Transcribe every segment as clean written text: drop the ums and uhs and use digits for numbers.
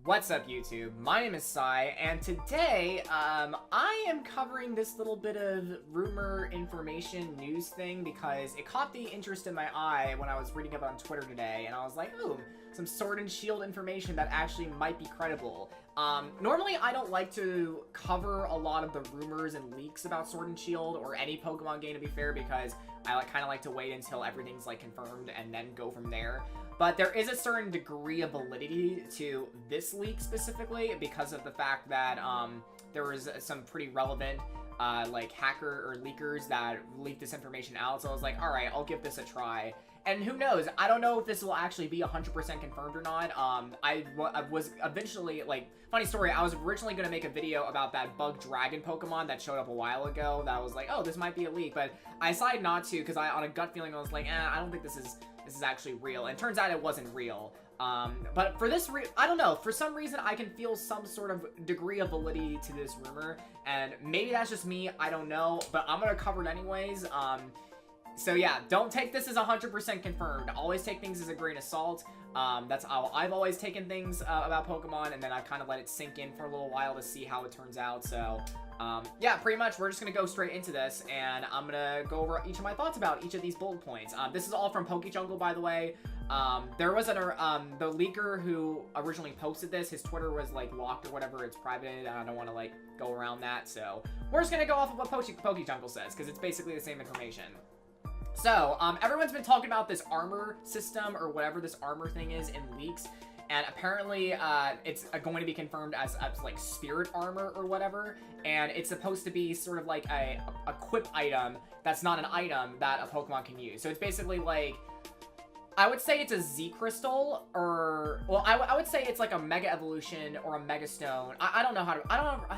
What's up, YouTube? My name is Sai, and today, I am covering this little bit of rumor information news thing because it caught the interest in my eye when I was reading up on Twitter today, and I was like, ooh, some Sword and Shield information that actually might be credible. Normally I don't like to cover a lot of the rumors and leaks about Sword and Shield, or any Pokemon game to be fair, because I kind of like to wait until everything's like confirmed and then go from there. But there is a certain degree of validity to this leak specifically because of the fact that there was some pretty relevant like hacker or leakers that leaked this information out. So I was like, all right, I'll give this a try. And who knows? I don't know if this will actually be 100% confirmed or not. I was eventually, like, funny story, I was originally going to make a video about that bug dragon Pokemon that showed up a while ago that I was like, oh, this might be a leak. But I decided not to because on a gut feeling, I was like, I don't think this is actually real. And it turns out it wasn't real. But for this, I don't know, for some reason I can feel some sort of degree of validity to this rumor, and maybe that's just me, I don't know, but I'm gonna cover it anyways. So yeah, don't take this as 100% confirmed. Always take things as a grain of salt. That's how I've always taken things about Pokemon, and then I've kind of let it sink in for a little while to see how it turns out. So yeah, pretty much we're just gonna go straight into this, and I'm gonna go over each of my thoughts about each of these bullet points. This is all from PokeJungle, by the way. There was the leaker who originally posted this. His Twitter was like locked or whatever. It's private. I don't want to like go around that. So we're just gonna go off of what PokeJungle says because it's basically the same information. So, everyone's been talking about this armor system, or whatever this armor thing is, in leaks, and apparently, it's going to be confirmed as like, spirit armor or whatever, and it's supposed to be sort of like a equip item that's not an item that a Pokemon can use. So it's basically like, I would say it's a Z Crystal, or, well, I would say it's like a Mega Evolution or a Mega Stone. I don't know how to, I don't know,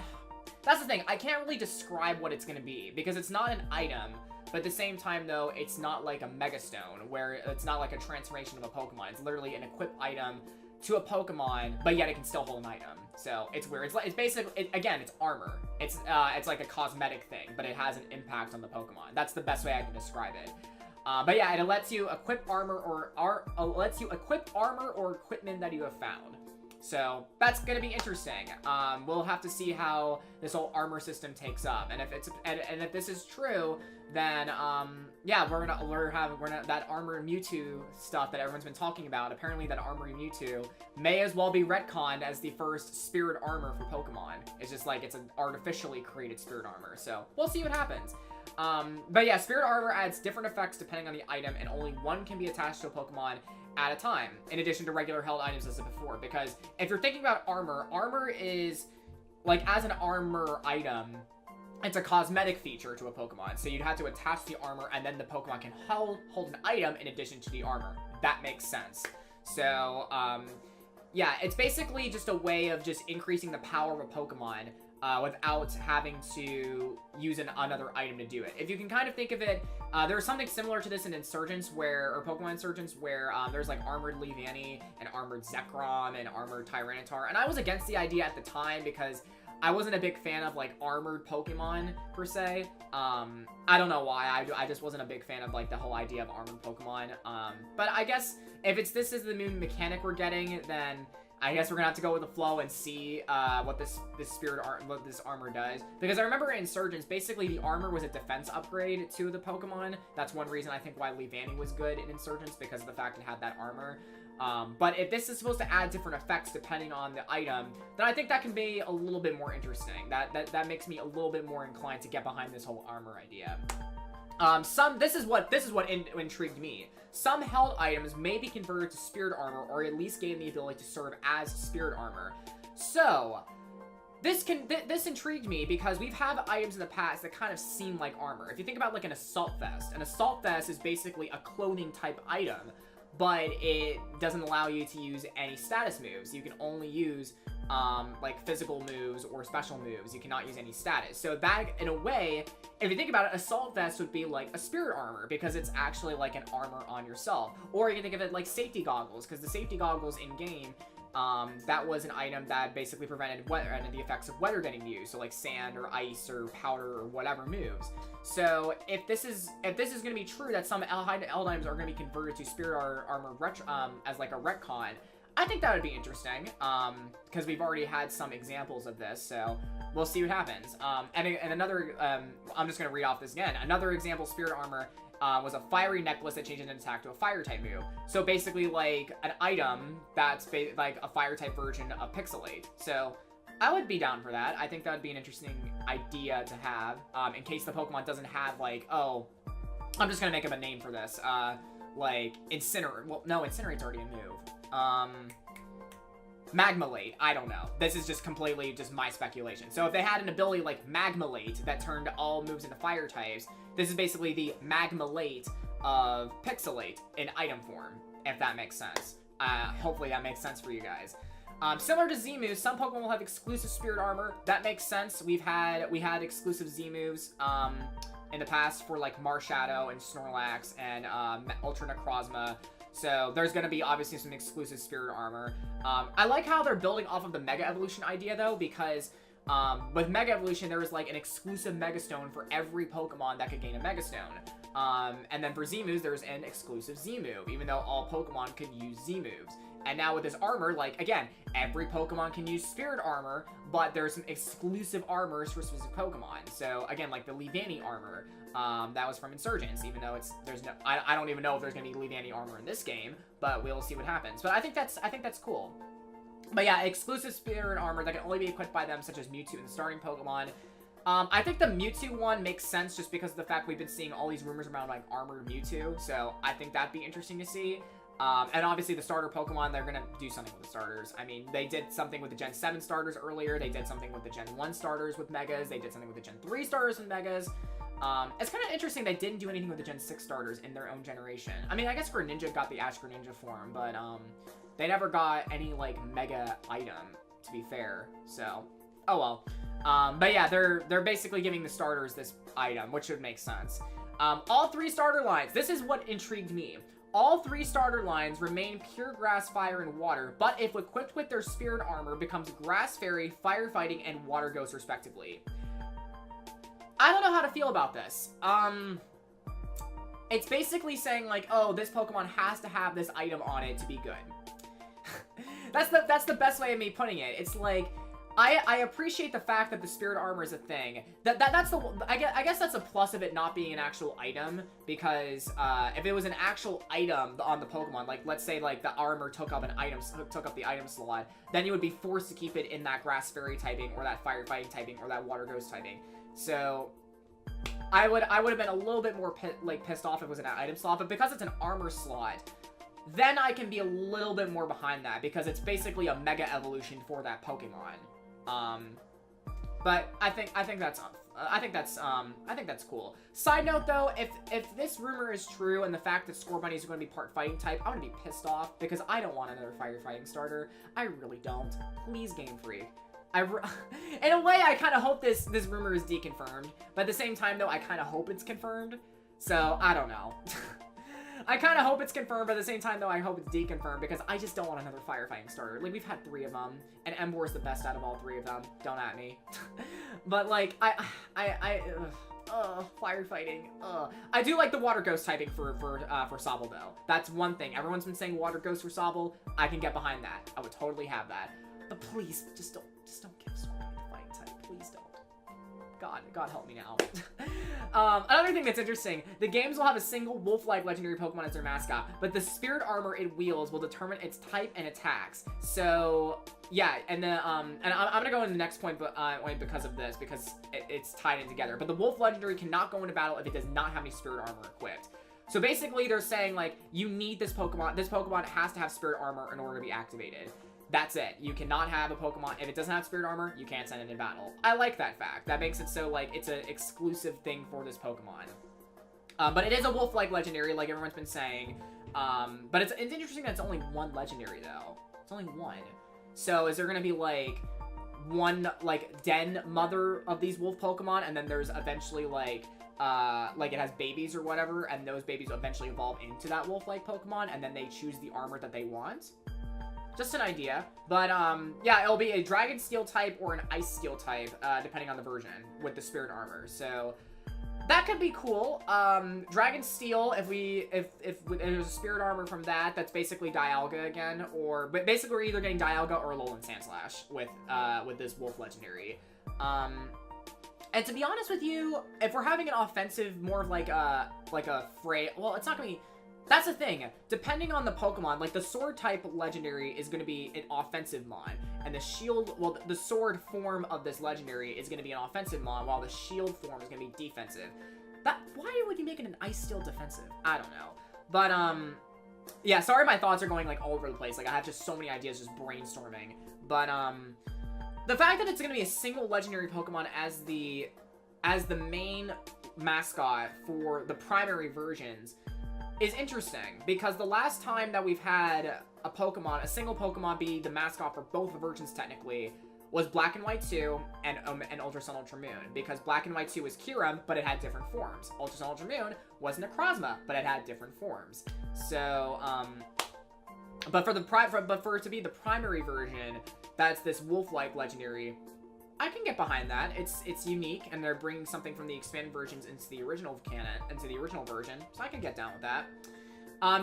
that's the thing, I can't really describe what it's going to be, because it's not an item. But at the same time, though, it's not like a Mega Stone, where it's not like a transformation of a Pokemon. It's literally an equipped item to a Pokemon, but yet it can still hold an item. So it's weird. It's basically, again, it's armor. It's like a cosmetic thing, but it has an impact on the Pokemon. That's the best way I can describe it. But yeah, it lets you equip armor or equipment that you have found. So that's gonna be interesting. We'll have to see how this whole armor system takes up, and if this is true, then yeah, we're gonna that armor Mewtwo stuff that everyone's been talking about. Apparently, that armor Mewtwo may as well be retconned as the first spirit armor for Pokemon. It's just like it's an artificially created spirit armor. So we'll see what happens. But yeah, spirit armor adds different effects depending on the item, and only one can be attached to a Pokemon at a time, in addition to regular held items as before. Because if you're thinking about armor is, like, as an armor item, it's a cosmetic feature to a Pokemon. So you'd have to attach the armor, and then the Pokemon can hold an item in addition to the armor. That makes sense. So, yeah, it's basically just a way of just increasing the power of a Pokemon without having to use another item to do it. If you can kind of think of it, there's something similar to this in Insurgents, or Pokemon Insurgents, where there's like Armored Leavanny and Armored Zekrom and Armored Tyranitar, and I was against the idea at the time because I wasn't a big fan of, like, armored Pokemon, per se. I don't know why. I just wasn't a big fan of, like, the whole idea of armored Pokemon. But I guess if this is the new mechanic we're getting, then I guess we're gonna have to go with the flow and see what this armor does. Because I remember in Insurgents, basically the armor was a defense upgrade to the Pokemon. That's one reason I think why Leavanny was good in Insurgents, because of the fact it had that armor. But if this is supposed to add different effects depending on the item, then I think that can be a little bit more interesting. That makes me a little bit more inclined to get behind this whole armor idea. This is what intrigued me. Some held items may be converted to spirit armor, or at least gain the ability to serve as spirit armor. So this intrigued me because we've had items in the past that kind of seem like armor. If you think about like an assault vest is basically a clothing type item, but it doesn't allow you to use any status moves. You can only use like physical moves or special moves. You cannot use any status. So that, in a way, if you think about it, assault vest would be like a spirit armor because it's actually like an armor on yourself. Or you can think of it like safety goggles, because the safety goggles in game, that was an item that basically prevented the effects of weather getting used, so like sand or ice or powder or whatever moves. So if this is going to be true, that some held items are going to be converted to spirit armor as like a retcon, I think that would be interesting, because we've already had some examples of this, so we'll see what happens. And another, I'm just going to read off this again. Another example, Spirit Armor, was a fiery necklace that changes an attack to a fire-type move. So basically, like, an item that's like a fire-type version of Pixelate. So I would be down for that. I think that would be an interesting idea to have, in case the Pokemon doesn't have, like, oh, I'm just going to make up a name for this, like, Incinerate. Well, no, Incinerate's already a move. Magmalate. I don't know. This is just completely just my speculation. So if they had an ability like Magmalate that turned all moves into fire types, this is basically the Magmalate of Pixelate in item form, if that makes sense. Hopefully that makes sense for you guys. Similar to Z-moves, some Pokemon will have exclusive Spirit Armor. That makes sense. We had exclusive Z-moves, in the past for like Marshadow and Snorlax and Ultra Necrozma. So there's going to be obviously some exclusive Spirit Armor. I like how they're building off of the Mega Evolution idea though, because with Mega Evolution there was like an exclusive Mega Stone for every Pokemon that could gain a Mega Stone. And then for Z-moves there's an exclusive Z-move, even though all Pokemon could use Z-moves. And now with this armor, like, again, every Pokemon can use Spirit Armor, but there's some exclusive armors for specific Pokemon. So, again, like the Leavanny armor, that was from Insurgents, even though I don't even know if there's going to be Leavanny armor in this game, but we'll see what happens. But I think that's cool. But yeah, exclusive Spirit Armor that can only be equipped by them, such as Mewtwo and the starting Pokemon. I think the Mewtwo one makes sense just because of the fact we've been seeing all these rumors around, like, armored Mewtwo, so I think that'd be interesting to see. And obviously the starter Pokemon, they're going to do something with the starters. I mean, they did something with the Gen 7 starters earlier. They did something with the Gen 1 starters with Megas. They did something with the Gen 3 starters with Megas. It's kind of interesting they didn't do anything with the Gen 6 starters in their own generation. I mean, I guess Greninja got the Ash Greninja form, but they never got any, like, Mega item, to be fair. So, oh well. But yeah, they're basically giving the starters this item, which would make sense. All 3 starter lines. This is what intrigued me. All 3 starter lines remain pure grass, fire, and water, but if equipped with their Spirit Armor, becomes Grass Fairy, Firefighting, and Water Ghost, respectively. I don't know how to feel about this. It's basically saying, like, oh, this Pokemon has to have this item on it to be good. That's the best way of me putting it. It's like, I appreciate the fact that the Spirit Armor is a thing. I guess that's a plus of it not being an actual item, because if it was an actual item on the Pokemon, like let's say like the armor took up the item slot, then you would be forced to keep it in that Grass Fairy typing or that Firefighting typing or that Water Ghost typing. So I would have been a little bit more pissed off if it was an item slot, but because it's an armor slot, then I can be a little bit more behind that, because it's basically a Mega Evolution for that Pokemon. But I think that's cool. Side note though, if this rumor is true and the fact that Scorbunny is going to be part fighting type, I'm going to be pissed off because I don't want another firefighting starter. I really don't. Please, Game Freak. In a way, I kind of hope this rumor is deconfirmed, but at the same time though, I kind of hope it's confirmed. So I don't know. I kind of hope it's confirmed, but at the same time, though, I hope it's deconfirmed, because I just don't want another firefighting starter. Like, we've had 3 of them, and Emboar is the best out of all 3 of them. Don't at me. But, like, firefighting, I do like the Water Ghost typing for Sobble, though. That's one thing. Everyone's been saying Water Ghost for Sobble. I can get behind that. I would totally have that. But please, just don't give Scorbunny the fighting type. Please don't. God help me now. Another thing that's interesting, the games will have a single wolf-like legendary Pokemon as their mascot, but the Spirit Armor it wields will determine its type and attacks. So, yeah, and I'm gonna go into the next point, but because of this, because it's tied in together. But the Wolf Legendary cannot go into battle if it does not have any Spirit Armor equipped. So basically, they're saying, like, you need this Pokemon. This Pokemon has to have Spirit Armor in order to be activated. That's it. You cannot have a Pokemon. If it doesn't have Spirit Armor, you can't send it in battle. I like that fact. That makes it so, like, it's an exclusive thing for this Pokemon. But it is a wolf-like legendary, like everyone's been saying. But it's interesting that it's only 1 legendary, though. It's only 1. So is there going to be, like, one, like, den mother of these wolf Pokemon, and then there's eventually, like it has babies or whatever, and those babies eventually evolve into that wolf-like Pokemon, and then they choose the armor that they want? Just an idea. But, yeah, it'll be a Dragon Steel type or an Ice Steel type, depending on the version, with the Spirit Armor. So, that could be cool. Dragon Steel, if there's a spirit armor from that, that's basically Dialga again, but basically we're either getting Dialga or Alolan Sandslash with this Wolf Legendary. And to be honest with you, if we're having an offensive, more of like a fray, well, it's not gonna be. That's the thing. Depending on the Pokemon, like the Sword type Legendary is gonna be an offensive mon, and the Shield, well, the Sword form of this Legendary is gonna be an offensive mon, while the Shield form is gonna be defensive. Why would you make it an Ice Steel defensive? I don't know. But yeah. Sorry, my thoughts are going like all over the place. Like I have just so many ideas just brainstorming. But the fact that it's gonna be a single Legendary Pokemon as the main mascot for the primary versions is interesting, because the last time that we've had a single Pokemon be the mascot for both versions technically was Black and White 2 and Ultra Sun Ultra Moon, because Black and White 2 was Kyurem, but it had different forms. Ultra Sun Ultra Moon was Necrozma, but it had different forms. So, but for it to be the primary version, that's this wolf-like Legendary, I can get behind that. It's unique, and they're bringing something from the expanded versions into the original canon, into the original version, so I can get down with that.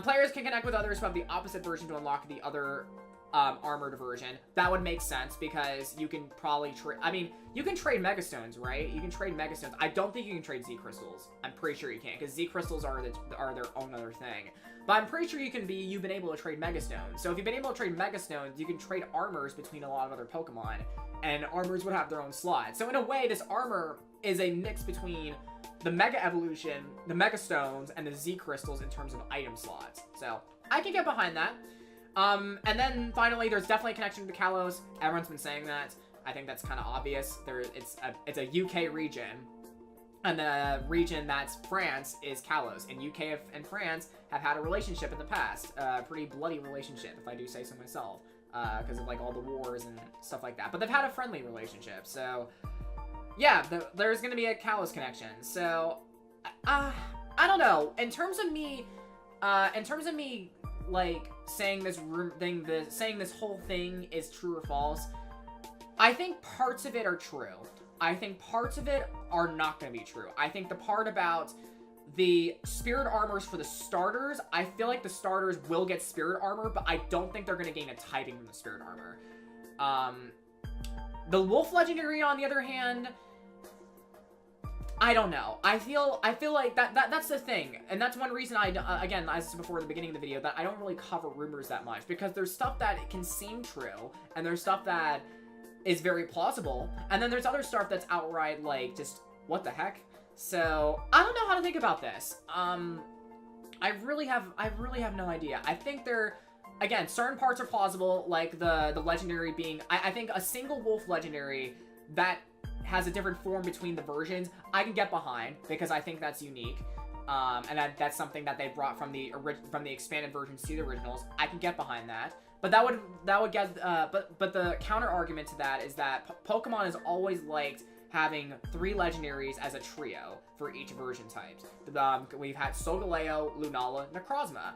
Players can connect with others who have the opposite version to unlock the other armored version. That would make sense, because you can probably trade. I mean, you can trade Megastones, right? You can trade Megastones. I don't think you can trade Z Crystals. I'm pretty sure you can't, because Z Crystals are their own other thing. But I'm pretty sure you've been able to trade Megastones. So if you've been able to trade Megastones, you can trade armors between a lot of other Pokemon, and armors would have their own slots. So in a way, this armor is a mix between the Mega Evolution, the Megastones, and the Z Crystals in terms of item slots. So I can get behind that. And then finally, there's definitely a connection to Kalos. Everyone's been saying that. I think that's kind of obvious. It's a UK region, and the region that's France is Kalos. And UK and France have had a relationship in the past, a pretty bloody relationship, if I do say so myself, because of like all the wars and stuff like that. But they've had a friendly relationship, so yeah, there's gonna be a Kalos connection. So I don't know. In terms of me, like saying this whole thing is true or false, I think parts of it are true. I think parts of it are not going to be true. I think the part about the spirit armors for the starters, I feel like the starters will get spirit armor, but I don't think they're going to gain a typing from the spirit armor. The Wolf Legendary, on the other hand, I don't know. I feel like that's the thing, and that's one reason again, as I said before at the beginning of the video, that I don't really cover rumors that much, because there's stuff that can seem true, and there's stuff that is very plausible, and then there's other stuff that's outright like just what the heck. So I don't know how to think about this. I really have no idea. I think again, certain parts are plausible, like the legendary being. I think a single wolf legendary that has a different form between the versions, I can get behind, because I think that's unique. And that's something that they brought from the expanded versions to the originals. I can get behind that. But that would get but the counter argument to that is that Pokemon has always liked having 3 legendaries as a trio for each version types. We've had Solgaleo, Lunala, Necrozma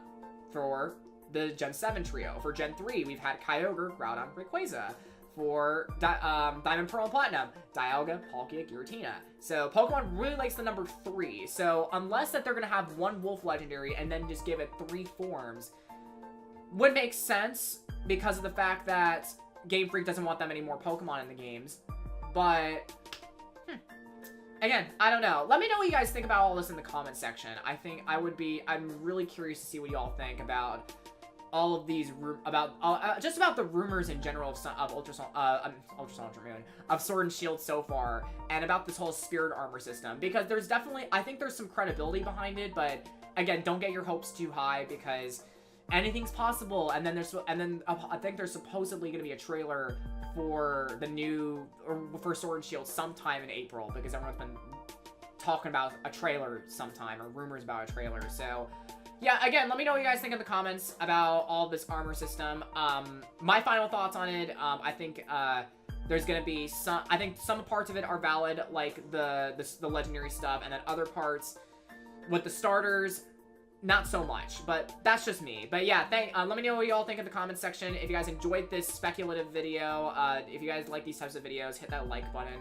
for the Gen 7 trio. For Gen 3, we've had Kyogre, Groudon, Rayquaza. For Diamond, Pearl, and Platinum, Dialga, Palkia, Giratina. So Pokemon really likes the number 3. So unless that they're going to have one Wolf Legendary and then just give it 3 forms, would make sense, because of the fact that Game Freak doesn't want that many more Pokemon in the games. But again, I don't know. Let me know what you guys think about all this in the comment section. I'm really curious to see what you all think about all of these just about the rumors in general of Ultra Sun Ultra Moon, of Sword and Shield so far, and about this whole spirit armor system, because there's definitely, I think there's some credibility behind it, but again, don't get your hopes too high, because anything's possible. And then I think there's supposedly going to be a trailer for for Sword and Shield sometime in April, because everyone's been talking about a trailer sometime, or rumors about a trailer. So yeah, again, let me know what you guys think in the comments about all this armor system. My final thoughts on it, I think there's gonna be I think some parts of it are valid, like the legendary stuff, and then other parts with the starters, not so much, but that's just me. But yeah, let me know what you all think in the comments section. If you guys enjoyed this speculative video, if you guys like these types of videos, hit that like button.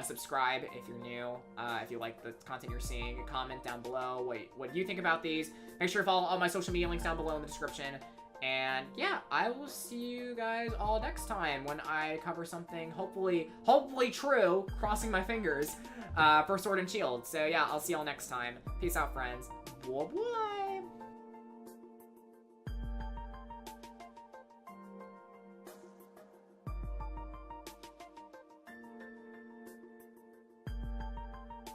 Subscribe if you're new. If you like the content you're seeing, comment down below what you think about these. Make sure to follow all my social media links down below in the description. And yeah, I will see you guys all next time when I cover something hopefully true, crossing my fingers, for Sword and Shield. So yeah, I'll see y'all next time. Peace out, friends. Bye-bye.